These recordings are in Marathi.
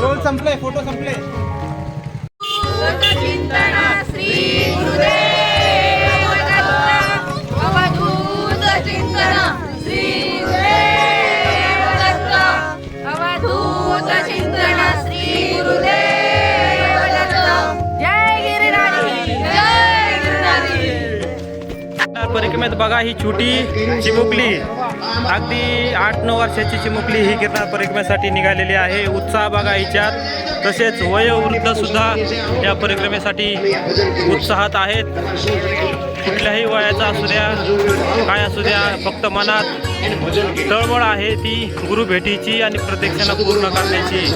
रोल संपले, फोटो संपले. श्री गुरुदेव दत्त अवधूत चिंतन. श्री गुरुदेव दत्त अवधूत चिंतन. श्री गुरुदेव दत्त. जय गिरिराज. जय परिक्रमेत बघा ही छोटी चिमुकली, अगदी 8-9 वर्षाची चिमुकली ही गिरनार परिक्रमेसाठी निघालेली आहे. उत्साह बघा हिच्यात. तसेच वयोवृद्ध सुद्धा या परिक्रमेसाठी उत्साहात आहेत. कुठल्याही वयाचा असू द्या, काय असू द्या, फक्त मनात तळमळ आहे ती गुरु भेटीची आणि प्रत्यक्षाला पूर्ण करण्याची.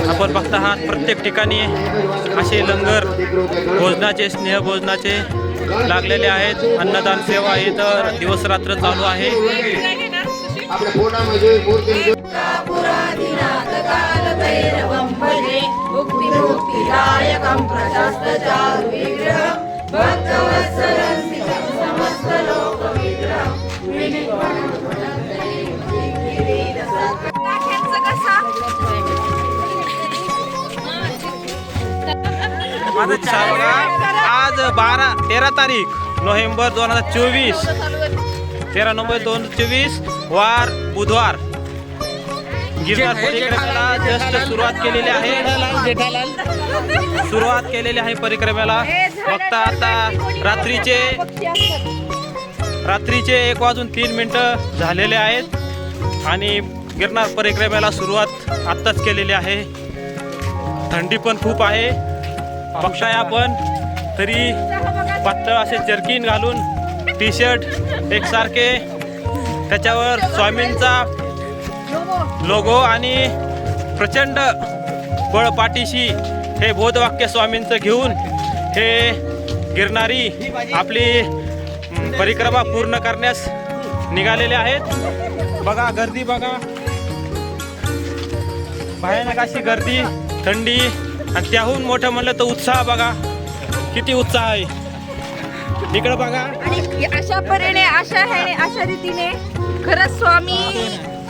आपण बघता आहात प्रत्येक ठिकाणी असे लंगर भोजनाचे, स्नेह भोजनाचे लागलेले आहेत. अन्नदान सेवा ही तर दिवस रात्र चालू आहे. आज 13 तारीख नोव्हेंबर 2024, 13 नोव्हेंबर 2024 वार बुधवार. गिरनार परिक्रमेला जस्ट सुरुवात केलेली आहे परिक्रमेला. फक्त आता रात्रीचे 1:03 झालेले आहेत आणि गिरनार परिक्रमेला सुरुवात आत्ताच केलेली आहे. थंडी पण खूप आहे. बघताय आपण तरी पातळ असे जर्किन घालून, टी शर्ट एकसारखे, त्याच्यावर स्वामींचा लोगो आणि प्रचंड बळ पाठीशी हे बोधवाक्य स्वामींचं घेऊन हे गिरणारी आपली परिक्रमा पूर्ण करण्यास निघालेले आहेत. बघा गर्दी बघा, भयानक अशी गर्दी, थंडी आणि त्याहून मोठं म्हणलं तर उत्साह बघा, किती उत्साह आहे इकडं बघा. आणि अशा परीने अशा रीतीने खरंच स्वामी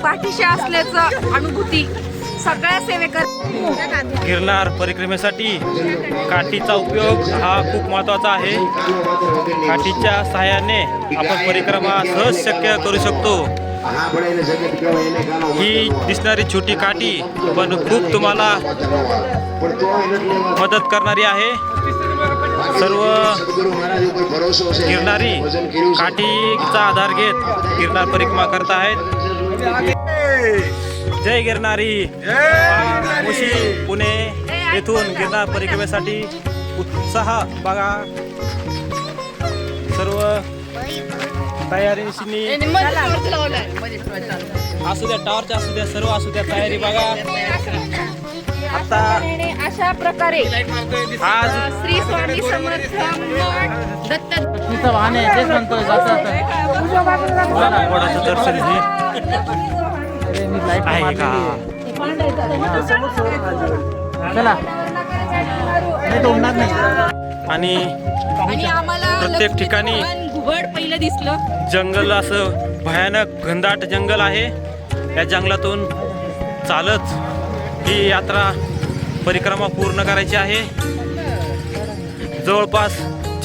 पाठीशी असल्याचं अनुभूती सगळ्या सेवेकर. गिरनार परिक्रमेसाठी काठीचा उपयोग हा खूप महत्त्वाचा आहे. काठीच्या सहाय्याने आपण परिक्रमा सहज शक्य करू शकतो. ही दिसणारी छोटी काठी पण खूप तुम्हाला मदत करणारी आहे. सर्व गिरणारी काठीचा आधार घेत गिरनार परिक्रमा करत आहेत. जय गिरनारी. मुशी पुणे येथून गिरनार परिक्रमेसाठी उत्साह बघा. सर्व तयारीशी असू द्या, टॉर्च असू द्या, सर्व असू द्या, तयारी बघा. आता अशा प्रकारे आज श्री स्वामी समर्थ दत्त दर्शन घे आहे का. आणि प्रत्येक ठिकाणी पहिलं दिसलं जंगल, असं भयानक घनदाट जंगल आहे. या जंगलातून चालत ही यात्रा परिक्रमा पूर्ण करायची आहे. जवळपास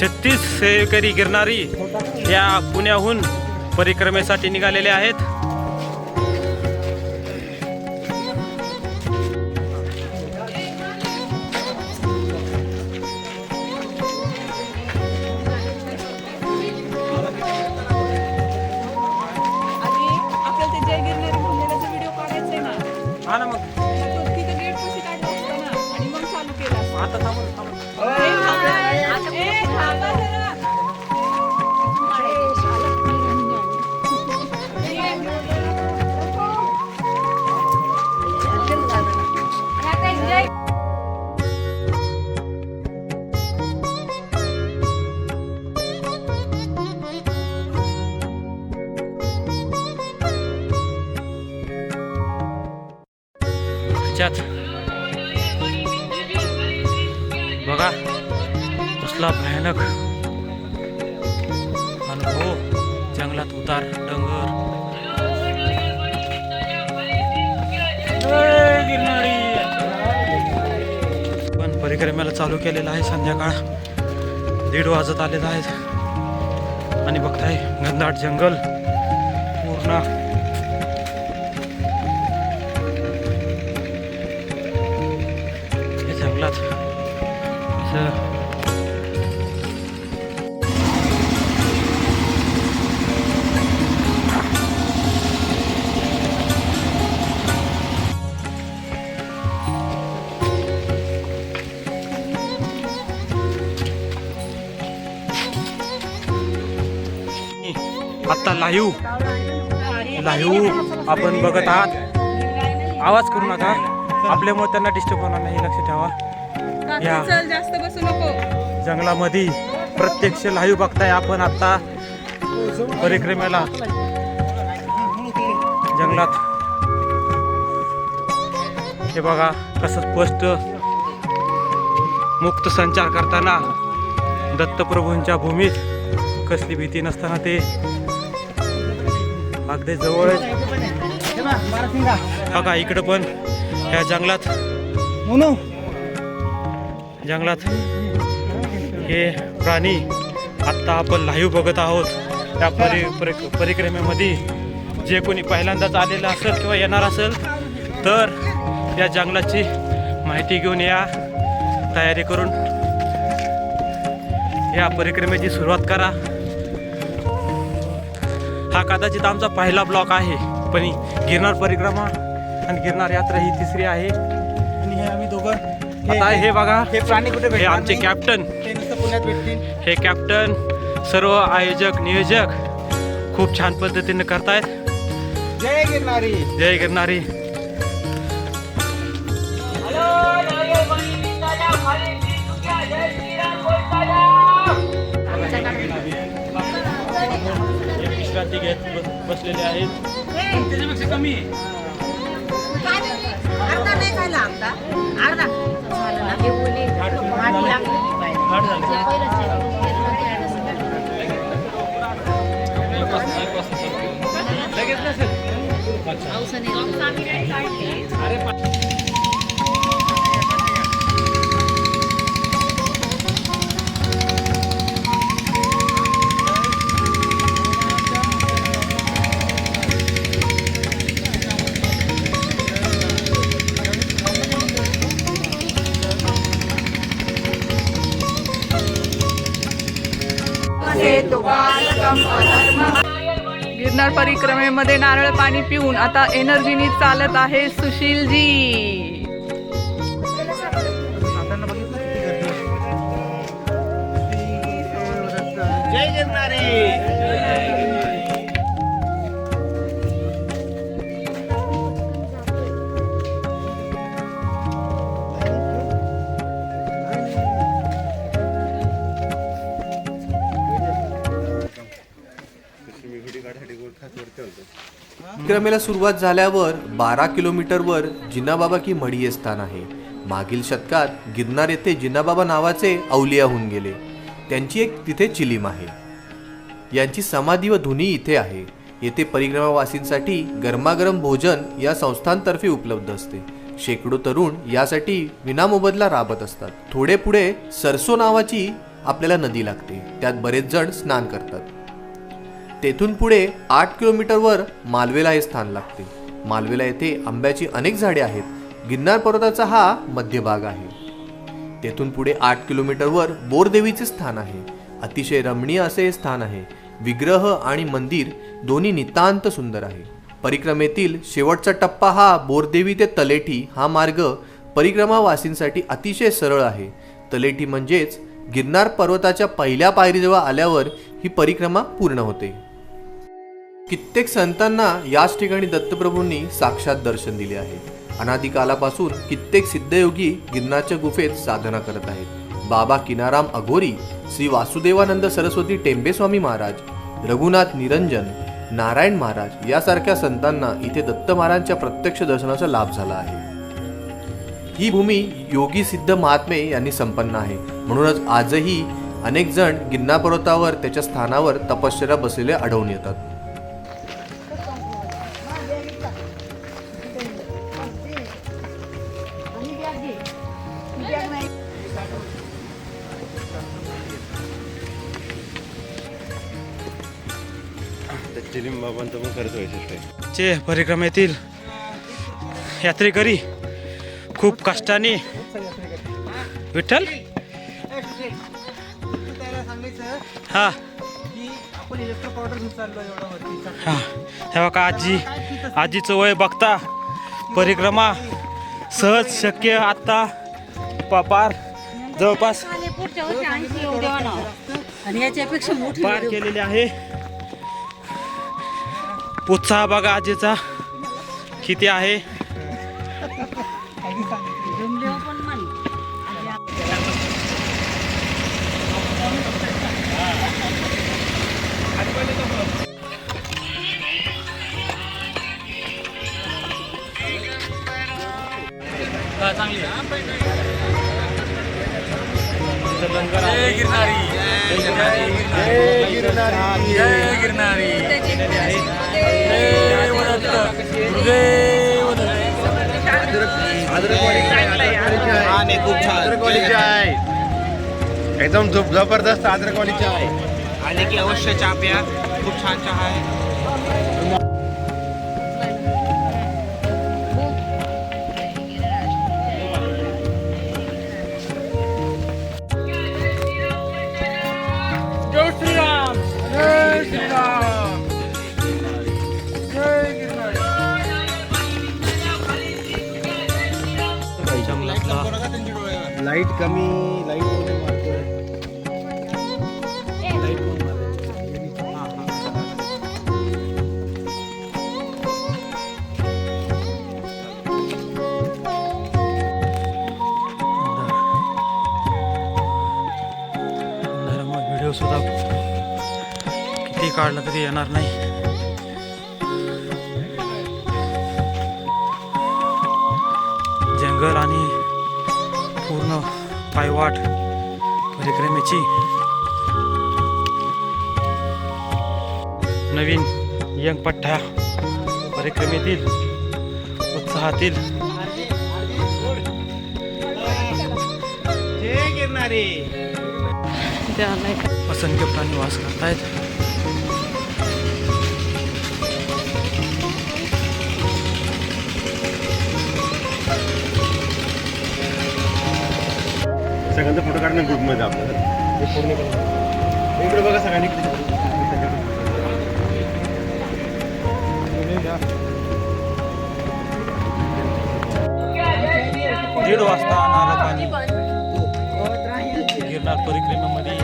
36 सेवेकरी गिरणारी या पुण्याहून परिक्रमेसाठी निघालेले आहेत. हा ना, मग आता बघा कसला भयानक अनुभव. जंगलात उतार, डोंगर, पण परिक्रमेला चालू केलेला आहे. संध्याकाळ 1:30 वाजत आलेला आहे आणि बघताय घनदाट जंगल पूर्ण. जंगलात आता लाईव्ह आपण बघत आहात. आवाज करू नका, आपल्यामुळे त्यांना डिस्टर्ब होणार नाही, लक्ष ठेवा. या जास्त बसू नको. जंगलामध्ये प्रत्यक्ष लाईव्ह बघताय आपण आता परिक्रमेला जंगलात. हे बघा कसं स्पष्ट मुक्त संचार करताना दत्तप्रभूंच्या भूमीत कसली भीती नसताना ते अगदी जवळ. बघा इकडं पण या जंगलात हे प्राणी आत्ता आपण लाईव्ह बघत आहोत. त्या परिक्रमेमध्ये जे कोणी पहिल्यांदाच आलेलं असेल किंवा येणार असेल तर या जंगलाची माहिती घेऊन या, तयारी करून या परिक्रमेची सुरुवात करा. हा कदाचित आमचा पहिला ब्लॉक आहे, पण गिरनार परिक्रमा आणि गिरनार यात्रा ही तिसरी आहे. आणि हे आम्ही दोघं आता हे बघा, हे प्राणी कुठे हे आमचे कॅप्टन, ते नुसतं पुण्यात भेटतील. हे कॅप्टन सर्व आयोजक नियोजक खूप छान पद्धतीने करतायत. जय गिरनारी. जय गिरनारी. विश्रांती घेत बसलेले आहेत. त्याच्यापेक्षा कमी आहे. अर्धा नाही खायला आमचा, अर्धा झालं ना. हे बोले माती लागली पाहिजे. गिरनार परिक्रमेमध्ये नारळ पाणी पिऊन आता एनर्जीनी चालत आहे सुशीलजी. जय गिरनारी. परिक्रमेला सुरुवात झाल्यावर 12 किलोमीटरवर जिनाबाबा की मढी हे स्थान आहे. मागील शतकात गिरनार येथे जिनाबाबा नावाचे अवलिया होऊन गेले. त्यांची एक तिथे चिलीम आहे. यांची समाधी व धुनी इथे आहे. येथे परिक्रमावासींसाठी गरमागरम भोजन या संस्थांतर्फे उपलब्ध असते. शेकडो तरुण यासाठी विनामोबदला राबत असतात. थोडे पुढे सरसो नावाची आपल्याला नदी लागते. त्यात बरेच जण स्नान करतात. तेथून पुढे 8 किलोमीटरवर मालवेला हे स्थान लागते. मालवेला येथे आंब्याची अनेक झाडे आहेत. गिरनार पर्वताचा हा मध्यभाग आहे. तेथून पुढे 8 किलोमीटरवर बोरदेवीचे स्थान आहे. अतिशय रमणीय असे हे स्थान आहे. विग्रह आणि मंदिर दोन्ही नितांत सुंदर आहे. परिक्रमेतील शेवटचा टप्पा हा बोरदेवी ते तलेठी हा मार्ग परिक्रमावासींसाठी अतिशय सरळ आहे. तलेठी म्हणजेच गिरनार पर्वताच्या पहिल्या पायरीजवळ आल्यावर ही परिक्रमा पूर्ण होते. कित्येक संतांना याच ठिकाणी दत्तप्रभूंनी साक्षात दर्शन दिले आहे. अनादिकालापासून कित्येक सिद्धयोगी गिरनारच्या गुफेत साधना करत आहेत. बाबा किनाराम अघोरी, श्री वासुदेवानंद सरस्वती टेंबे स्वामी महाराज, रघुनाथ निरंजन, नारायण महाराज यासारख्या संतांना इथे दत्त महाराजांच्या प्रत्यक्ष दर्शनाचा लाभ झाला आहे. ही भूमी योगी सिद्ध महात्मे यांनी संपन्न आहे. म्हणूनच आजही अनेक जण गिरनार पर्वतावर त्याच्या स्थानावर तपश्चर्या बसलेले आढळून येतात. चे परिक्रमेतील यात्रेकरी खूप कष्टाने विठ्ठल हा हा हे बघा आजीचं वय बघता परिक्रमा सहज शक्य आता पार जवळपास आणि याच्यापेक्षा मोठी पार केलेली आहे. उत्साह बघा आजीचा किती आहे. खूप छान एकदम जबरदस्त अद्रकवाली चहा आहे. आले की अवश्य चहा प्या. खूप छान चहा आहे. लाईट कमी लाईट व्हिडिओ सुद्धा किती काढला तरी येणार नाही. जंगल आणि पूर्ण पायवाट परिक्रमेची नवीन यंगपट्ट्या परिक्रमेतील उत्साहातील जय गिरणारी. असंख्य प्राणी वास करतायत. सगळ्यांचा फोटो काढणं ग्रुपमध्ये आपल्याला इकडे बघा सगळ्यांनी 1:30 वाजता नारळ पाणी गिरनार परिक्रमेमध्ये.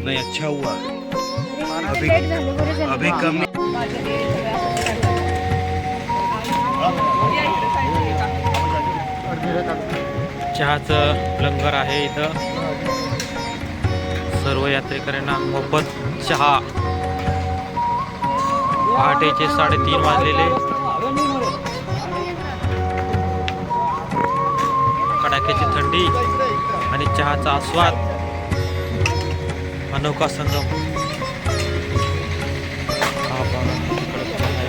नहीं अच्छा हुआ अभी कम चहाचं लंगर आहे इथं. सर्व यात्रेकऱ्यांना मोफत चहा. पहाटेचे 3:30 वाजलेले. कडाक्याची थंडी आणि चहाचा आस्वाद. अनोखा संगम. हा बघा तिकडे चहा आहे.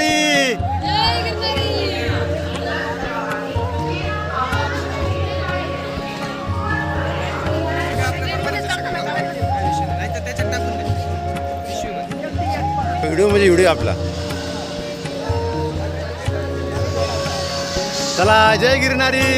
गिरणारी. व्हिडिओ म्हणजे व्हिडिओ आपला. चला जय गिरणारी.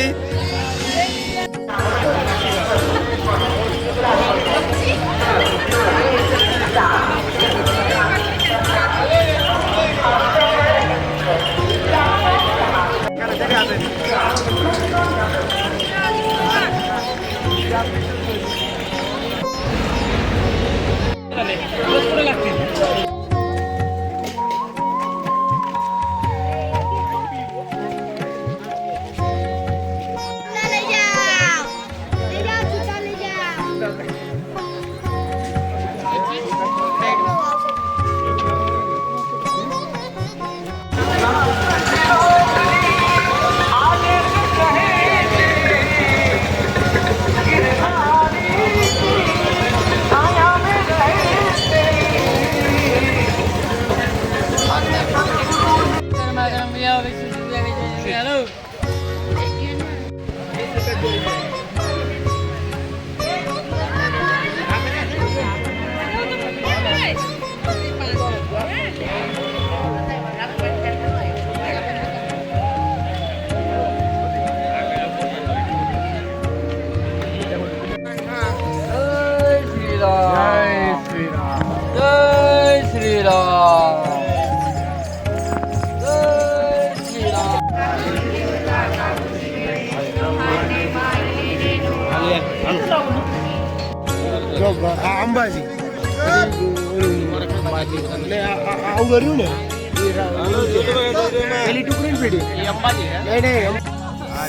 अंबाजी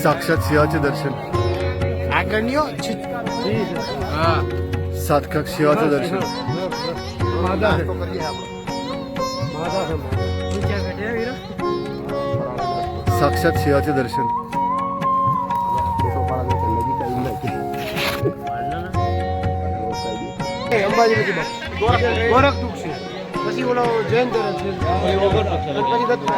साक्षात सिंहाचे दर्शन. साक्षात सिंहाचं दर्शन. साक्षात सिंहाचे दर्शन. अंबाजी गोरख तुळशी પછી ઓલો જૈન ગણપતિ દત્ત.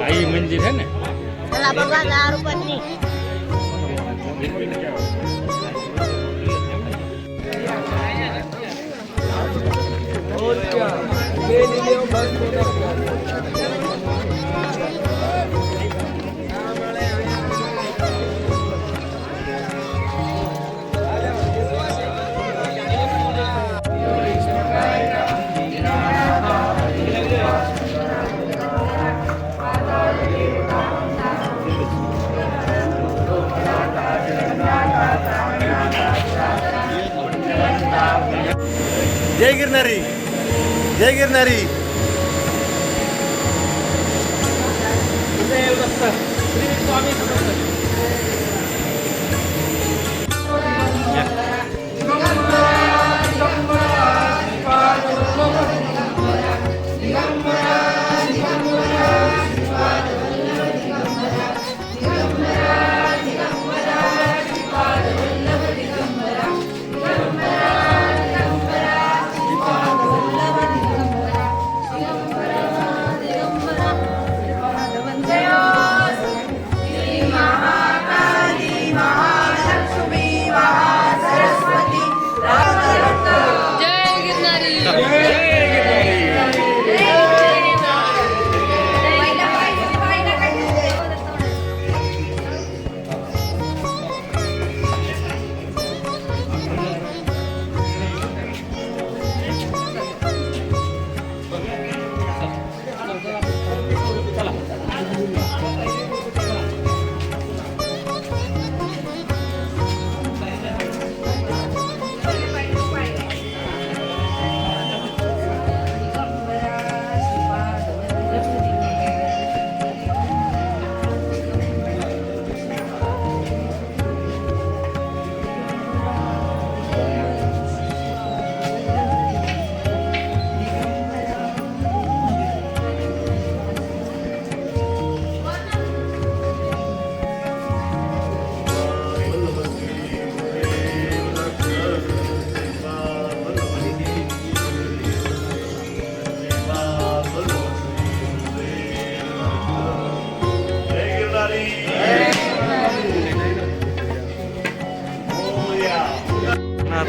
आई मंदिर है ना. चला बघा 10 रुपयाची. जय गिरणारी. जय गिरणारी.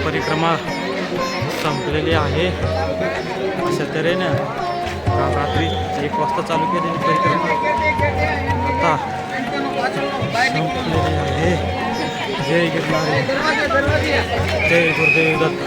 परिक्रमा संपलेली आहे. अशा तऱ्हेनं काल रात्री 1 वाजता चालू केलेली परिक्रमा आता संपलेली आहे. जय गिरनारी, जय गुरुदेव दत्त.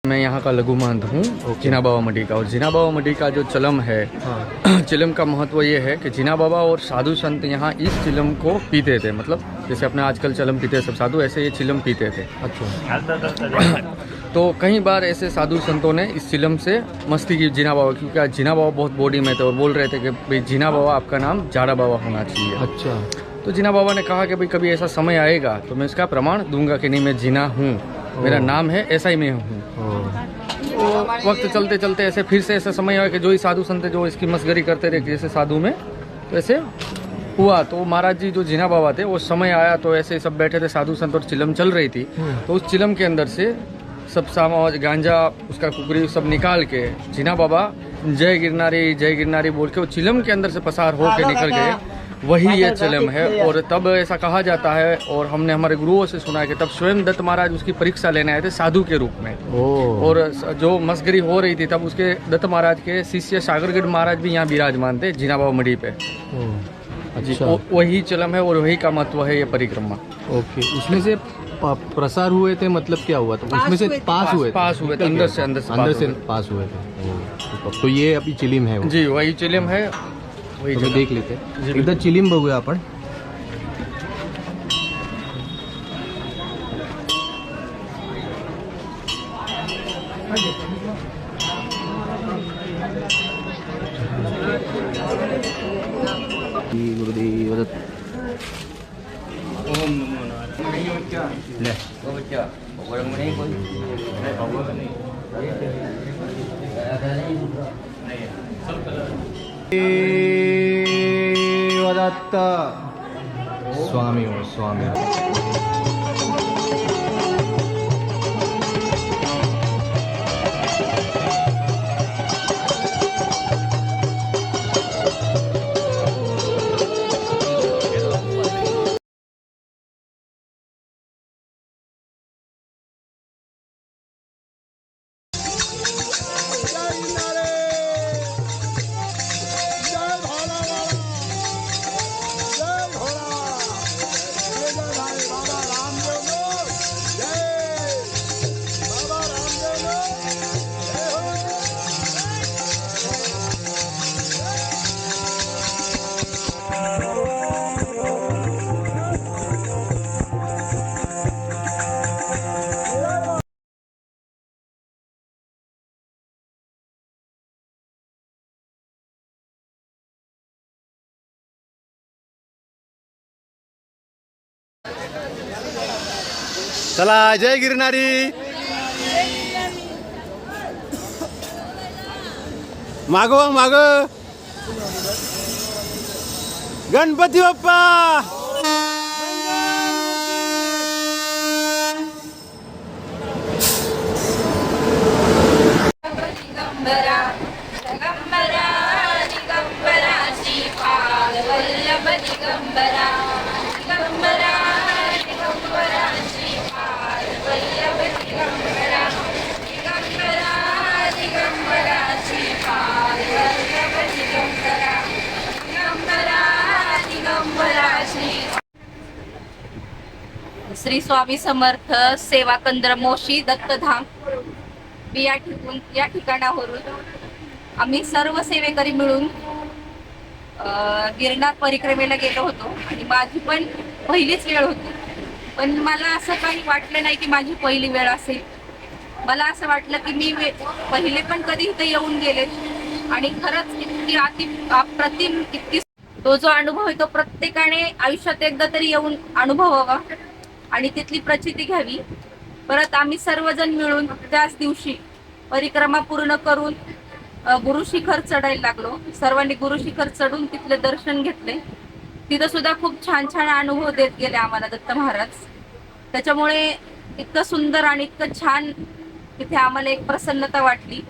मैं यहाँ का लघु महंत हूँ जीना बाबा मडी का। और जीना बाबा मडी का जो चिलम है, चिलम का महत्व ये है कि जीना बाबा और साधु संत यहाँ इस चिलम को पीते थे। मतलब जैसे अपने आजकल चिलम पीते सब साधु, ऐसे ये चिलम पीते थे। अच्छा। तो कई बार ऐसे साधु संतों ने इस चिलम से मस्ती की जीना बाबा, क्योंकि आज जीना बाबा बहुत बॉडी में थे और बोल रहे थे कि भाई जीना बाबा आपका नाम जाड़ा बाबा होना चाहिए। अच्छा। तो जीना बाबा ने कहा कि भाई कभी ऐसा समय आएगा तो मैं इसका प्रमाण दूंगा कि नहीं मैं जीना हूँ, मेरा नाम है, ऐसा ही मैं हूँ। तो वक्त चलते चलते ऐसे फिर से ऐसा समय आया कि जो ही साधु संत जो इसकी मस्करी करते रहे जैसे साधु में, तो ऐसे हुआ। तो महाराज जी जो जीना बाबा थे वो समय आया तो ऐसे सब बैठे थे साधु संत और चिलम चल रही थी। तो उस चिलम के अंदर से सब सामान गांजा उसका कुकरी सब निकाल के जीना बाबा जय गिरनारी बोल के वो चिलम के अंदर से पसार होके निकल गए। वही ये चिलम है। और तब ऐसा कहा जाता है और हमने हमारे गुरुओं से सुना है कि तब स्वयं दत्त महाराज उसकी परीक्षा लेने आए थे साधु के रूप में। और जो मस्करी हो रही थी तब उसके दत्त महाराज के शिष्य सागरगढ़ महाराज भी यहाँ विराजमान थे जीना बाबा मड़ी पे। अच्छा। वही चिलम है और वही का महत्व है ये परिक्रमा। ओके। उसमें से प्रसार हुए थे, मतलब क्या हुआ था उसमें से? पास हुए थे अंदर से पास हुए थे। तो ये अभी चिलिम है जी, वही चिलम है। तो देख लेते हैं एकदा चिलिम बघूया आपण। गुरुदेव दत्त। ओम नमो दत्त। स्वामी हो स्वामी। चला जय गिरनारी। मागो मागो गणपती बाप्पा। श्री स्वामी समर्थ सेवा केंद्र मोशी दत्तधाम या ठिकाणावरून आम्ही सर्व सेवेकरी मिळून गिरनार परिक्रमेला गेलो होतो आणि माझी पण पहिलीच वेळ होती. पण मला असं काही वाटलं नाही की माझी पहिली वेळ असेल. मला असं वाटलं की मी पहिले पण कधी इथे येऊन गेले आणि खरंच इतकी अप्रतिम इतकी तो जो अनुभव आहे तो प्रत्येकाने आयुष्यात एकदा तरी येऊन अनुभवावा आणि तिथली प्रचिती घ्यावी. परत आम्ही सर्वजण मिळून त्याच दिवशी परिक्रमा पूर्ण करून गुरुशिखर चढायला लागलो. सर्वांनी गुरुशिखर चढून तिथले दर्शन घेतले. तिथं सुद्धा खूप छान छान अनुभव देत गेले आम्हाला दत्त महाराज. त्याच्यामुळे इतकं सुंदर आणि इतकं छान तिथे आम्हाला एक प्रसन्नता वाटली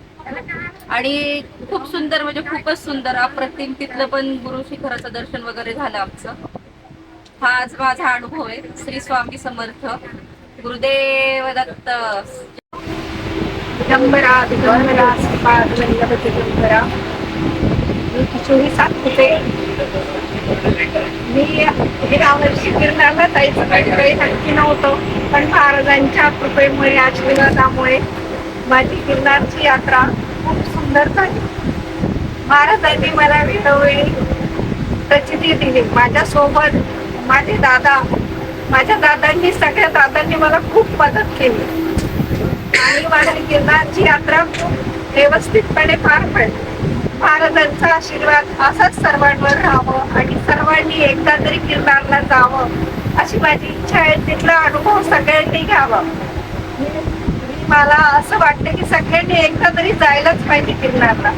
आणि खूप सुंदर म्हणजे खूपच सुंदर अप्रतिम तिथलं पण गुरुशिखराचं दर्शन वगैरे झालं आमचं. हा आज माझा अनुभव आहे. श्री स्वामी समर्थ. गुरुदेव दत्त. दिगंबरा दिगंबरा श्रीपाद वल्लभ दिगंबरा. मी किशोरी सातपुते. मी यावर्षी गिरनारला जायचं काही नक्की नव्हतं, पण महाराजांच्या कृपेमुळे आशीर्वादामुळे माझी गिरनारची यात्रा खूप सुंदर झाली. महाराजांनी मला वेळोवेळी प्रचिती दिली. माझ्यासोबत माझ्या दादांनी सगळ्या दादांनी मला खूप मदत केली आणि माझी गिरनारची यात्रा खूप व्यवस्थितपणे पार पडली. महाराजांचा आशीर्वाद असाच सर्वांवर राहावं आणि सर्वांनी एकदा तरी गिरनारला जावं अशी माझी इच्छा आहे. तिथला अनुभव सगळ्यांनी घ्यावा. मला असं वाटतं की सगळ्यांनी एकदा तरी जायलाच पाहिजे गिरनारला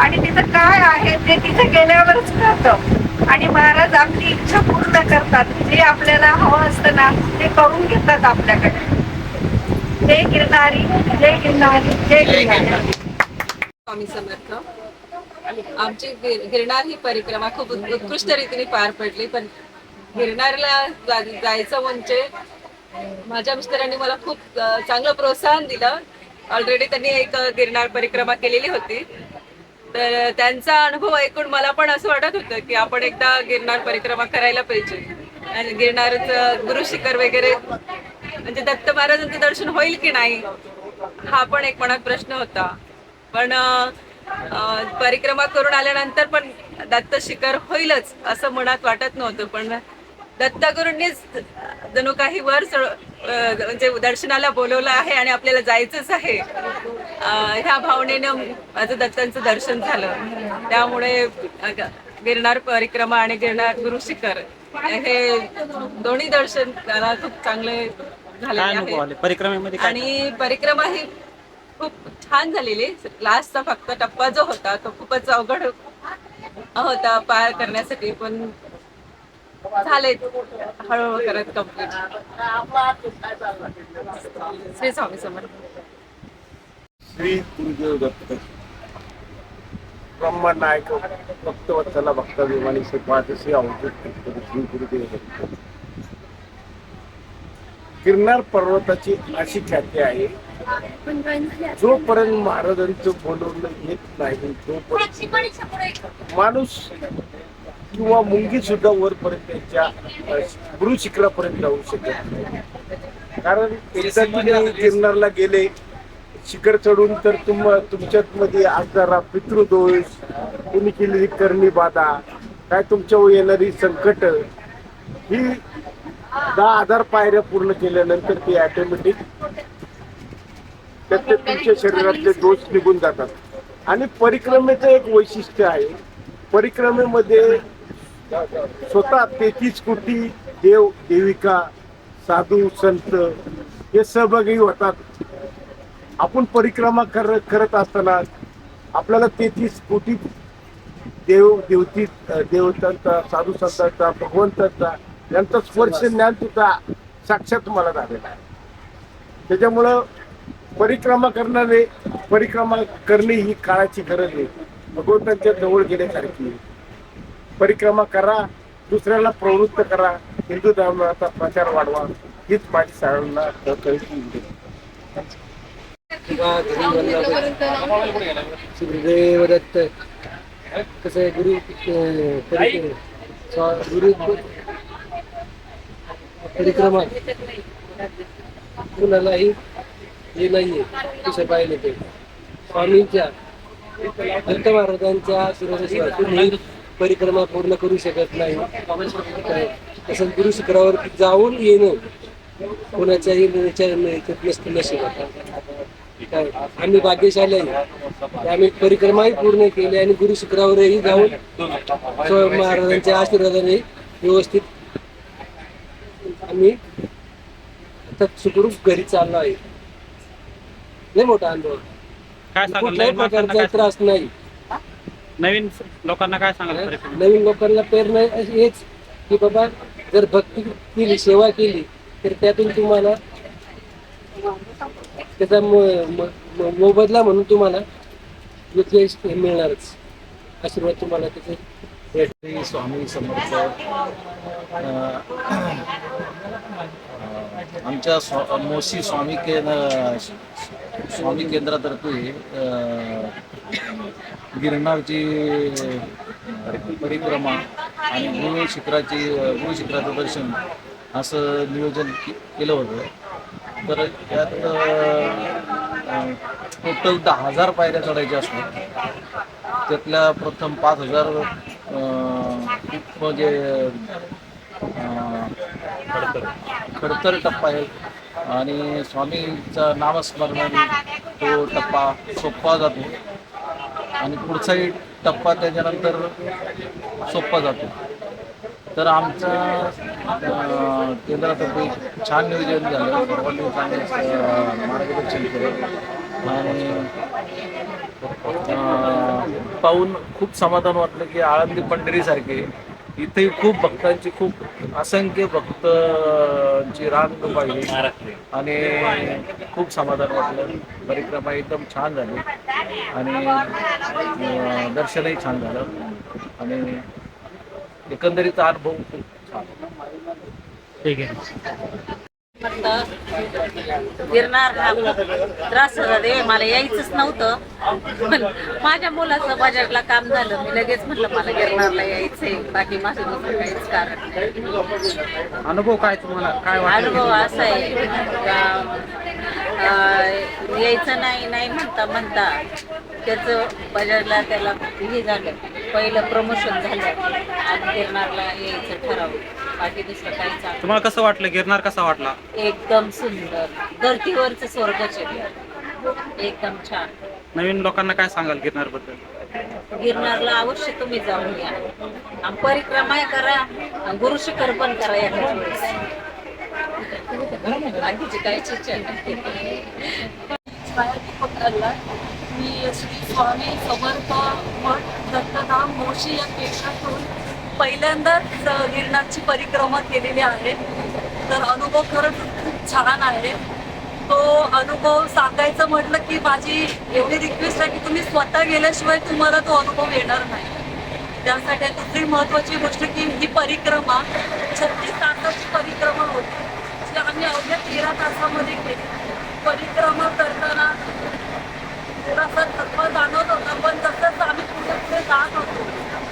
आणि तिथं काय आहे ते तिथे गेल्यावरच कळतं आणि महाराज आपली इच्छा पूर्ण करतात. जे आपल्याला हवं असतं ना ते करून घेतात आपल्याकडे. जय गिरनारी, जय गिरनारी, जय गिरनारी. स्वामी समर्थ. आमची गिरनार ही परिक्रमा खूप उत्कृष्ट रीतीने पार पडली. पण गिरनारला जायचं म्हणजे माझ्या मिस्टरांनी मला खूप चांगलं प्रोत्साहन दिलं. ऑलरेडी त्यांनी एक गिरनार परिक्रमा केलेली होती, तर त्यांचा अनुभव ऐकून मला पण असं वाटत होतं की आपण एकदा गिरनार परिक्रमा करायला पाहिजे आणि गिरनारचं गुरुशिखर वगैरे म्हणजे दत्त महाराजांचं दर्शन होईल की नाही हा पण एक मनात प्रश्न होता. पण परिक्रमा करून आल्यानंतर पण दत्त शिखर होईलच असं मनात वाटत नव्हतं. पण दत्तगुरूंनीच जणू काही वर म्हणजे दर्शनाला बोलवलं आहे आणि आपल्याला जायचंच आहे ह्या भावनेनं माझं दत्तांचं दर्शन झालं. त्यामुळे गिरनार परिक्रमा आणि गिरनार गुरुशिखर हे दोन्ही दर्शन मला खूप चांगले झालेले आहे. परिक्रमेमध्ये आणि परिक्रमा ही खूप छान झालेली. लास्टचा फक्त टप्पा जो होता तो खूपच अवघड होता पार करण्यासाठी, पण झाले हळूहळू करत कम्प्लीट. श्री स्वामी समर्थ. श्री गुरुदेव दत्त. ब्रह्मनायक भक्तवत्सला भक्ताभिमानी श्रीपाद श्री अवधूत श्री गुरुदेव दत्त. गिरनार पर्वताची अशी ख्याती आहे, जोपर्यंत महाराजांचं बोलवणं येत नाही तोपर्यंत माणूस किंवा मुंगी सुद्धा वरपर्यंत त्यांच्या गुरुशिखरापर्यंत जाऊ शकत नाही. कारण एकदा तुम्ही गिरनारला गेले शिखर चढून तर तुमच्यात मध्ये असणारा पितृदोष, तुम्ही केलेली करणी बाधा, काय तुमच्यावर येणारी संकट ही 10,000 पायऱ्या पूर्ण केल्यानंतर ती ऑटोमॅटिक त्याचे तुमच्या शरीरातले दोष निघून जातात. आणि परिक्रमेचं एक वैशिष्ट्य आहे, परिक्रमेमध्ये स्वतः 33 कोटी देव देविका साधू संत हे सहभागी होतात. आपण परिक्रमा करत असताना आपल्याला 33 कोटी देवतांचा साधू संतांचा भगवंतांचा यांचा स्पर्श ज्ञान सुद्धा साक्षात मला झालेला आहे. त्याच्यामुळं परिक्रमा करणे ही काळाची गरज आहे. भगवंतांच्या जवळ गेल्यासारखी परिक्रमा करा, दुसऱ्याला प्रवृत्त करा, हिंदू धर्माचा प्रचार वाढवा, हीच माझी सगळ्यांना गुरुदेव दत्त. कसं आहे गुरु परिक्रमा कुणालाही हे नाहीये तसं पाहिलं ते स्वामींच्या दत्त महाराजांच्या आशीर्वादाशिवाय कुणीही परिक्रमा पूर्ण करू शकत नाही. काय तसंच गुरु शिखरावरती जाऊन येणं कोणाच्याही नशिबात. काय आम्ही भाग्यशाली आहे. आम्ही परिक्रमाही पूर्ण केली आणि गुरु शिखरावरही जाऊन स्वामी महाराजांच्या आशीर्वादाने व्यवस्थित आम्ही आता सुखरूप घरी चाललो आहे. लय मोठा अनुभव. काय सांगाल कुठल्याही नवीन लोकांना प्रकारचा काय त्रास नाही. नवीन लोकांना काय सांगाल नवीन लोकांना प्रेरणा हेच की बाबा जर भक्ती केली, सेवा केली तर त्यातून तुम्हाला त्याचा मोबदला म्हणून तुम्हाला यश मिळणारच. आशीर्वाद तुम्हाला त्याचे स्वामी समर्थ. आमच्या मोशी स्वामी केंद्रातर्फे गिरनारची परिक्रमा आणि गुरु शिखराचं दर्शन असं नियोजन केलं होतं. तर यात टोटल 10,000 पायऱ्या चढायच्या असतात. त्यातल्या प्रथम 5,000 खूप म्हणजे खडतर टप्पा आहे आणि स्वामींचा नामस्मरणाने तो टप्पा सोपा जातो आणि पुढचाही टप्पा त्याच्यानंतर सोपा जातो. तर आमचं केंद्रातर्फे छान नियोजन झालं. सर्वांनी चांगलं मार्गदर्शन केलं आणि पाहून खूप समाधान वाटलं की आळंदी पंढरीसारखे इथेही खूप भक्तांची खूप असंख्य भक्तांची रांग पाहिली आणि खूप समाधान वाटलं. परिक्रमा एकदम छान झाली आणि दर्शनही छान झालं आणि एकंदरीत अनुभव खूप छान. ठीक आहे. गिरणार त्रास होता रे. मला यायचंच नव्हतं पण माझ्या मुलाचं बजाजला काम झालं. मी लगेच म्हटलं मला गिरणारला यायचंय. बाकी माझं दुसरं काहीच कारण नाही. अनुभव काय तुम्हाला काय वाटलं? अनुभव असा आहे का यायचं नाही म्हणता म्हणता त्याचं बजाजला त्याला हे झालं. पहिलं प्रमोशन झालं आणि गिरणारला यायचं ठरवलं. बाकी दुसरं काहीच नाही. तुम्हाला कसं वाटलं? गिरनार कसा वाटला? एकदम सुंदर. धरतीवरचं स्वर्गच आहे. एकदम छान. नवीन लोकांना काय सांगाल गिरनार बद्दल? गिरनारला अवश्य तुम्ही जाऊन या. आणि परिक्रमा करा, गुरु शिखर पण करा एखाद्या वेळेस. बाकीची काहीच इच्छा नाही. मी श्री स्वामी समर्थ मठ दत्तधाम मोशी या केंद्रातून पहिल्यांदाच गिरनारची परिक्रमा केलेली आहे. तर अनुभव खरंच खूप छान आहे. तो अनुभव सांगायचं म्हटलं की माझी एवढी रिक्वेस्ट आहे की तुम्ही स्वतः गेल्याशिवाय तुम्हाला तो अनुभव येणार नाही. त्यासाठी दुसरी महत्त्वाची गोष्ट की ही परिक्रमा 36 तासाची परिक्रमा होती जी आम्ही अवघ्या 13 तासामध्ये केली. परिक्रमा करताना थोडासा थकवा जाणवत होता पण तसंच आम्ही पुढे पुढे जात होतो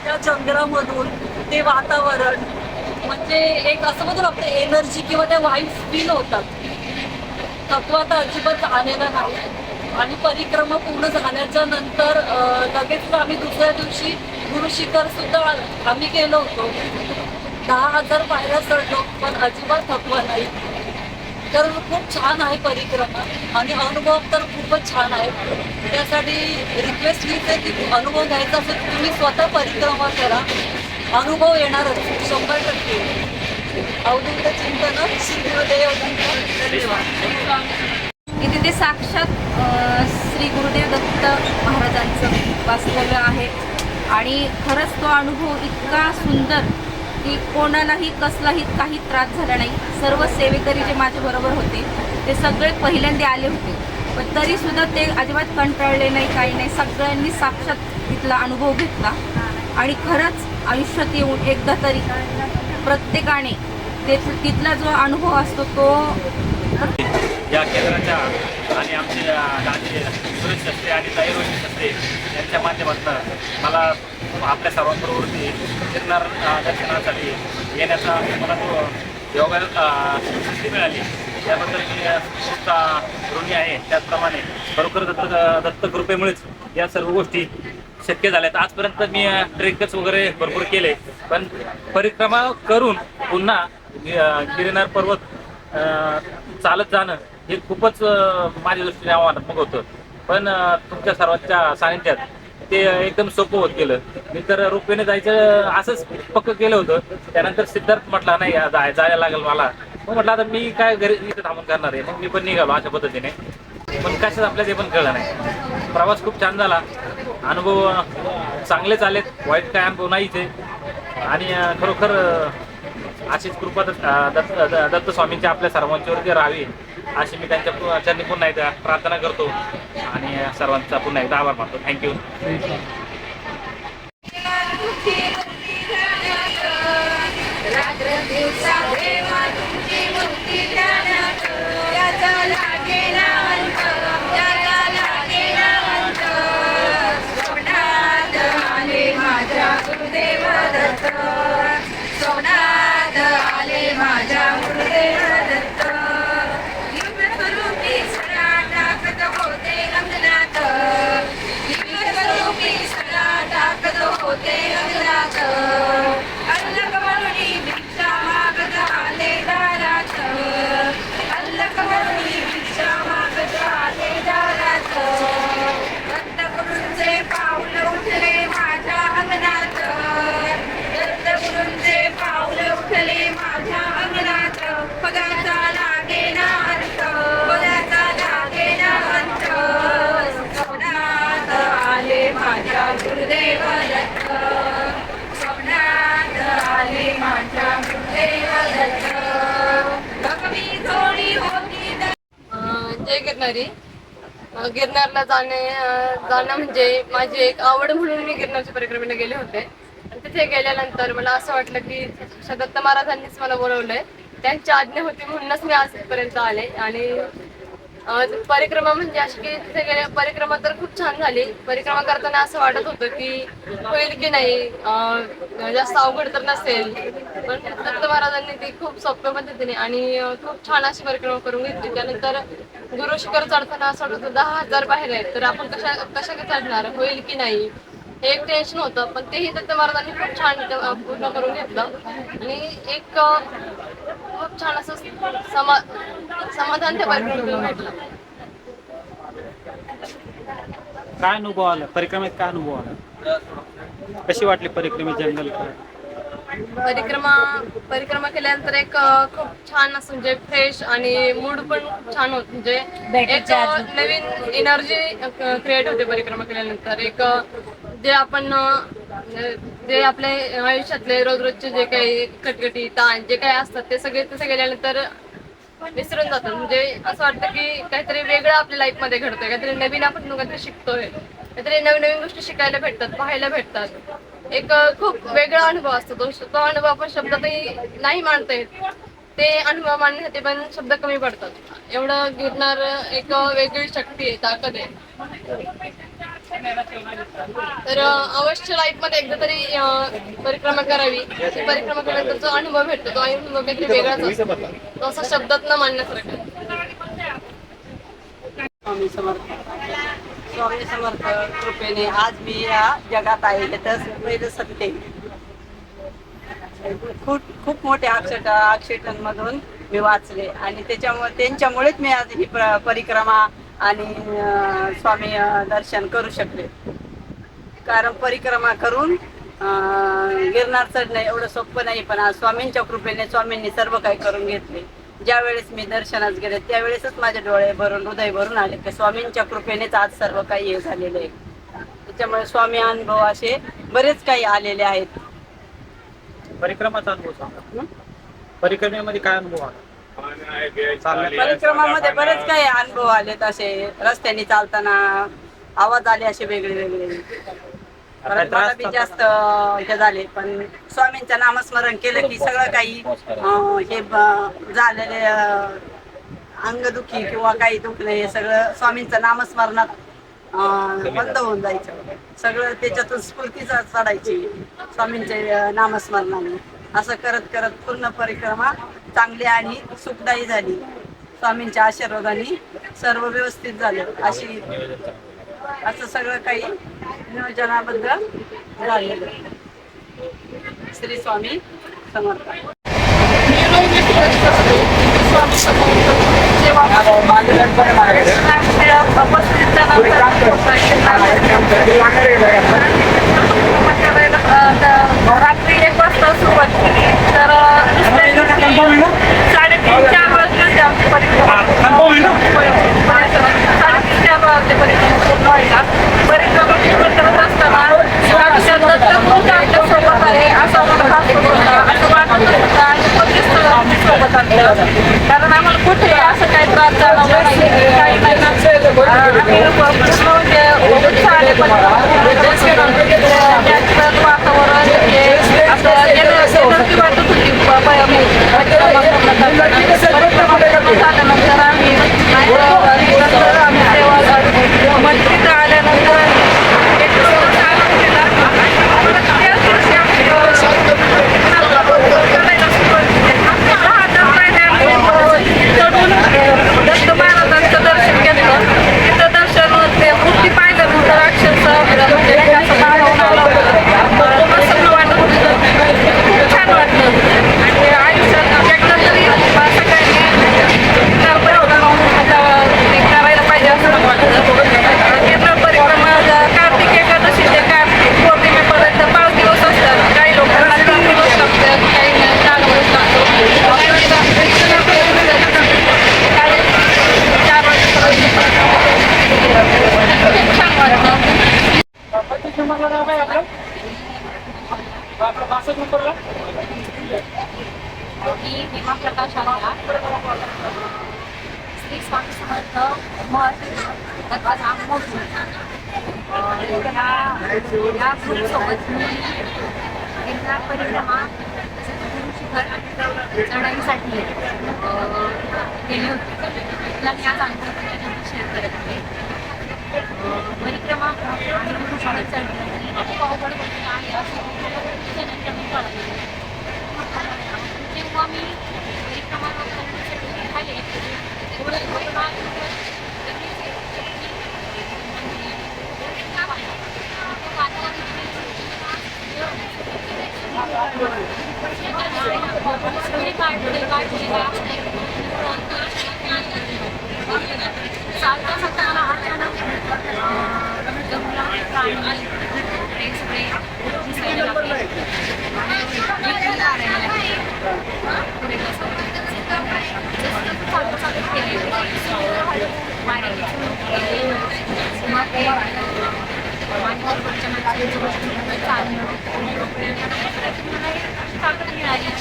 त्या जंगलामधून. ते वातावरण म्हणजे एक असं म्हणतो आपलं एनर्जी किंवा त्या वाईब्स फील होतात. थकवा तर अजिबात आलेला नाही. आणि परिक्रमा पूर्ण झाल्याच्या नंतर लगेच आम्ही दुसऱ्या दिवशी गुरु शिखर सुद्धा आम्ही गेलो होतो. 10,000 पायऱ्या चढलो पण अजिबात थकवा नाही. तर खूप छान आहे परिक्रमा आणि अनुभव तर खूपच छान आहे. त्यासाठी रिक्वेस्ट हीच आहे की अनुभव घ्यायचा असेल तर तुम्ही स्वतः परिक्रमा करा. अनुभव येणारच 100%. अवधूत चिंतन श्री गुरुदेव दत्त. धन्यवाद. इथे ते साक्षात श्री गुरुदेव दत्त महाराजांचं वास्तव्य आहे आणि खरंच तो अनुभव इतका सुंदर की कोणालाही कसलाही काही त्रास झाला नाही. सर्व सेवेकरी जे माझ्याबरोबर होते ते सगळे पहिल्यांदा आले होते पण तरीसुद्धा ते अजिबात कंटाळले नाही, काही नाही. सगळ्यांनी साक्षात तिथला अनुभव घेतला आणि खरंच आयुष्यात येऊन एकदा तरी प्रत्येकाने तिथला जो अनुभव असतो तो या केंद्राच्या आणि आमचे राजे सुरेश शास्त्री आणि ताई रोहिणी शास्त्री यांच्या माध्यमातून मला आपल्या सर्वांबरोबर गिरनार दर्शनासाठी येण्याचा मला तो योगा संधी मिळाली. त्याबद्दल मी खूप ऋणी आहे. त्याचप्रमाणे खरोखर दत्त कृपेमुळेच या सर्व गोष्टी शक्य झाल्यात. आजपर्यंत मी ट्रेकर्स वगैरे भरपूर केले, पण परिक्रमा करून पुन्हा गिरनार पर्वत चालत जाणं हे खूपच माझ्या दृष्टीने आव्हानात्मक होतं. पण तुमच्या सर्वांच्या सानिध्यात ते एकदम सोपं होत गेलं. मी तर रोपवेने जायचं असंच पक्क केलं होतं. त्यानंतर सिद्धार्थ म्हटला नाही जायला लागेल मला. मग म्हटलं आता मी काय घरी इथे थांबून करणार आहे. मग मी पण निघालो अशा पद्धतीने. पण कशाच आपल्या ते पण कळलं नाही. प्रवास खूप छान झाला. अनुभव चांगलेच आलेत, वाईट काय अनुभव नाहीच आहे. आणि खरोखर अशीच कृपा दत्त स्वामींची आपल्या सर्वांच्यावरती राहावी अशी मी त्यांच्या चरणी पुन्हा एकदा प्रार्थना करतो आणि सर्वांचा पुन्हा एकदा आभार मानतो. थँक्यू. जय गिरणारी. गिरनारला जाणं म्हणजे माझी एक आवड म्हणून मी गिरनारच्या परिक्रमेला गेले होते. आणि तिथे गेल्यानंतर मला असं वाटलं की दत्त महाराजांनीच मला बोलवलंय, त्यांची आज्ञा होती म्हणूनच मी आजपर्यंत आले. आणि परिक्रमा म्हणजे अशी की तिथे गेल्या परिक्रमा तर खूप छान झाली. परिक्रमा करताना असं वाटत होतं की होईल की नाही, जास्त अवघड तर नसेल. पण दत्त महाराजांनी ती खूप सोप्या पद्धतीने आणि खूप छान अशी परिक्रमा करून घेतली. त्यानंतर गुरु शिखर चढताना असं वाटत होतं 10,000 बाहेर आहेत, तर आपण कशा चढणार, होईल की नाही हे एक टेन्शन होतं. पण तेही दत्त महाराजांनी खूप छान पूर्ण करून घेतलं. आणि एक खूप छान असं समाधान त्या परिक्रमेतून भेटलं. काय अनुभव आला परिक्रमेत? काय अनुभव आला? कशी वाटली परिक्रमेत जंगल? परिक्रमा केल्यानंतर एक खूप छान असं म्हणजे फ्रेश आणि मूड पण खूप छान होत. म्हणजे एक नवीन एनर्जी क्रिएट होते परिक्रमा केल्यानंतर. एक जे आपण जे आपल्या आयुष्यातले रोजचे जे काही कटकटी ताण जे काही असतात ते सगळे तिथे गेल्यानंतर विसरून जातात. म्हणजे असं वाटतं की काहीतरी वेगळं आपल्या लाईफ मध्ये घडतंय, काहीतरी नवीन आपण काहीतरी शिकतोय, काहीतरी नवीन नवीन गोष्टी शिकायला भेटतात, पाहायला भेटतात. एक खूप वेगळा अनुभव असतो तो अनुभव आपण शब्दातही नाही मांडता येत. ते अनुभव मांडण्यासाठी पण शब्द कमी पडतात. एवढं गिरनार एक वेगळी शक्ती आहे, ताकद आहे. तर अवश्य लाईफ मध्ये एकदा तरी परिक्रमा करावी. परिक्रमा केल्यानंतर जो अनुभव भेटतो तो अनुभव काहीतरी वेगळाच असतो, तो असं शब्दात न मांडण्यासारखं. स्वामी समर्थ कृपेने आज मी या जगात आहे. तर पहिलं सत्य खूप मोठ्या अक्षरांमधून मी वाचले आणि त्यांच्यामुळेच मी आज ही परिक्रमा आणि स्वामी दर्शन करू शकले. कारण परिक्रमा करून गिरनार चढणं एवढं सोपं नाही, पण आज स्वामींच्या कृपेने स्वामींनी सर्व काही करून घेतले. ज्या वेळेस मी दर्शनास गेले त्यावेळेसच माझे डोळे भरून हृदय भरून आले की स्वामींच्या कृपेनेच आज सर्व काही हे झालेलं आहे. त्याच्यामुळे स्वामी अनुभव असे बरेच काही आलेले आहेत. परिक्रमाचा अनुभव सांगा. परिक्रमेमध्ये काय अनुभव आला? परिक्रमामध्ये बरेच काही अनुभव आलेत. असे रस्त्याने चालताना आवाज आले असे वेगळे वेगळे. परत मला बी जास्त हे झाले, पण स्वामींचं नामस्मरण केलं की सगळं काही हे झालेले अंगदुखी किंवा काही दुखलं हे सगळं स्वामींचं नामस्मरणात बंद होऊन जायचं. सगळं त्याच्यातून स्फूर्ती चढायची स्वामींचे नामस्मरणाने. असं करत करत पूर्ण परिक्रमा चांगली आणि सुखदायी झाली. स्वामींच्या आशीर्वादाने सर्व व्यवस्थित झालं असं सगळं काही नियोजनाबद्दल झालेलं. श्री स्वामी समर्थ. रात्री 1 वाजता सुरुवात केली तर 3:30-4 वाजता आमची परिक्रमा 3:30-4 वाजेपर्यंत पूर्ण व्हायला. परिक्रमा करत असताना आपल्या सोबत आहे असं आम्हाला असं वाटत होतं आणि सोबत आणलं कारण आम्हाला कुठे असं काही त्रास जाणवला नाही काही नाही वातावरण असं एनर्जी वाटत होती झाल्यानंतर आम्ही मंत्रीत आल्यानंतर दत्त महाराजांचं दर्शन घेतलं. तिथं दर्शन मूर्ती पाहिल्यानंतर अक्षरशः प्रसन्न वाटत होतं. खूप छान वाटलं आणि आयुष्यात एकदा तरी सगळ्यांनी करायला पाहिजे असं मला वाटतं. गिरनार परिक्रमा कार्तिक एकादशी ते कार्तिक पौर्णिमेपर्यंत 5 दिवस असतात. काही लोकांना 3 दिवस लागतात, काही 4 दिवस लागतो. छान वाटतं. मी भीमा प्रकाश आला श्री स्वामी समर्थ या ग्रुपसोबत मी गिरनार परिक्रमा शिखर चढाईसाठी गेली होती. तिथला मी आज अनुभव शेअर करत होते. परिक्रमा आणि गुरुशिखर चढण्याची खूप अवघड गोष्ट आहे असं त्याच्यानंतर मी कळलं. जेव्हा मी परिक्रमा करण्यासाठी निघाले चालता चालता मला अचानक जंगलामध्ये प्राणी सगळे दिसायला लागले.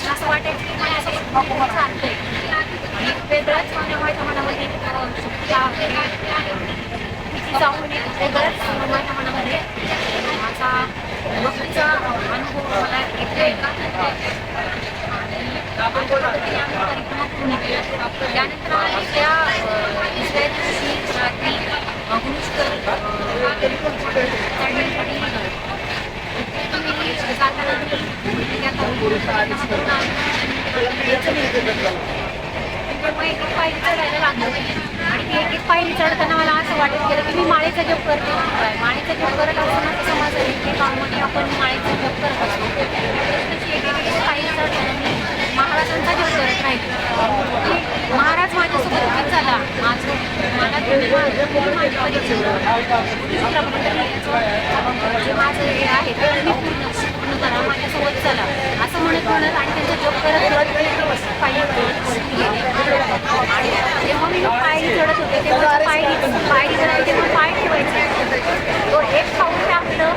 असं वाटायचं की माझ्यासोबत चाललंय आणि वेगळाच माझ्या मनामध्ये जाऊन वेगळाच माझ्या मनामध्ये माझा भक्तीचा अनुभव मला येतोय. परिक्रमा पूर्ण केली. त्यानंतर आम्ही त्या दुसऱ्या दिवशी रात्री गुरुशिखर चढण्यासाठी एक पायरी चढायला लागलं आणि ती एक पायरी चढताना मला असं वाटत गेलं की मी माळेचा जप करते. माळेचा जप करत असताना समाज आहे की नॉर्मली आपण माळेचा जप करत असतो. तशी एक पायरी चढताना मी महाराजांचा जप करत राहील की महाराज माझ्यासोबत उभीच झाला. मला जे माझं हे आहे ते मी पूर्ण करा माझ्यासोबत चला असं म्हणत आणि त्यांचा जप करत आणि जेव्हा मी पायरी चढत होते तेव्हा पायरी चढते तेव्हा पाय ठेवायचे. तो एक पाऊल टाकलं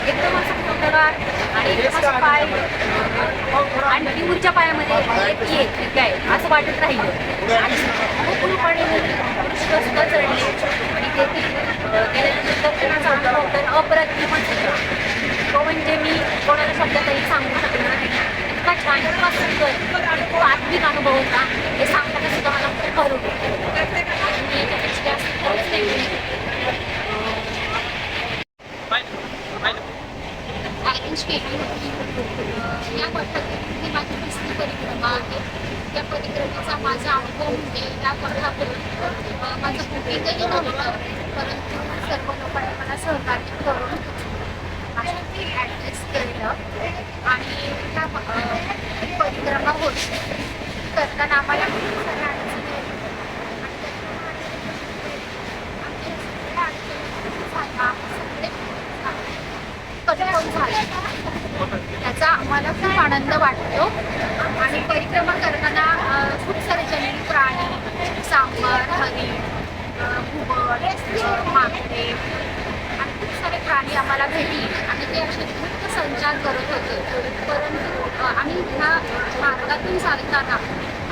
एकदम असं मोठंगार आणि एकदम पाय आणि पिऊच्या पायामध्ये एक ठीक आहे असं वाटत राहिलं आणि पूर्णपणे सुद्धा चढले आणि तेथील गेल्यानंतर दर्शनाचा अनुभव तर अप्रतिमच होता. तो म्हणजे मी कोणाला शब्दातही सांगू शकणार नाही. इतका छान इतका सुंदर आणि खूप आत्मिक अनुभव होता. हे सांगताना सुद्धा मला खूप हरवलं आणि मी याच्यापेक्षा जास्त खरंच नाही. या पद्धतीने माझी दुसरी परिक्रमा आहे. त्या परिक्रमेचा माझा अनुभव म्हणजे एकही नव्हतं, परंतु सर्व लोकांनी मला सहकार्य करून असं ते ॲडजस्ट केलं आणि त्या परिक्रमा होती करताना आम्हाला खूप साऱ्या अडचणी कन्फर्म झाले, त्याचा आम्हाला खूप आनंद वाटतो. आणि परिक्रमा करताना खूप सारे जंगली प्राणी, सांबर, हरिण, घुबड, माकडे आणि खूप सारे प्राणी आम्हाला भेटले आणि ते असे खूप संचार करत होते. परंतु आम्ही ह्या मार्गातून चालताना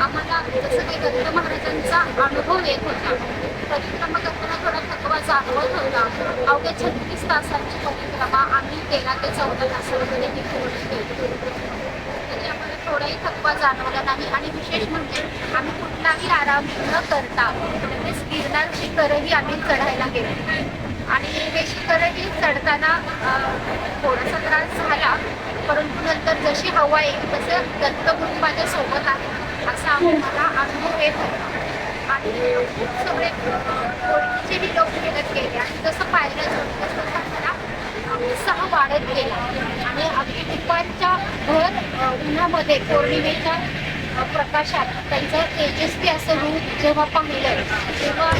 आम्हाला जसं काही दत्त महाराजांचा अनुभव येत होता. परिक्रमा करताना थोडा थकवा जाणवत होता. अवघ्या 36 तासांची परिक्रमा आम्ही 13 ते 14 तासामध्ये ही पूर्ण केली. तरी आम्हाला थोडाही थकवा जाणवला नाही आणि विशेष म्हणजे आम्ही कुठलाही आराम न करता लगेच गिरनार शिखरही आम्ही चढायला गेलो. आणि हे शिखरही चढताना थोडासा त्रास झाला, परंतु नंतर जशी हवा येईल तसं दत्तगुरू माझ्या सोबत आहे असा आम्हाला अनुभव येत होता. आणि खूप सगळे ओळखीचेही लोक मदत केले आणि जसं पाहिलं जातं तसं आम्हाला उत्साह वाढत गेला. आणि अगदी दुपारच्या भर उन्हामध्ये पौर्णिमेच्या प्रकाशात त्यांचं तेजस्वी असं रूप जेव्हा पाहिलं तेव्हा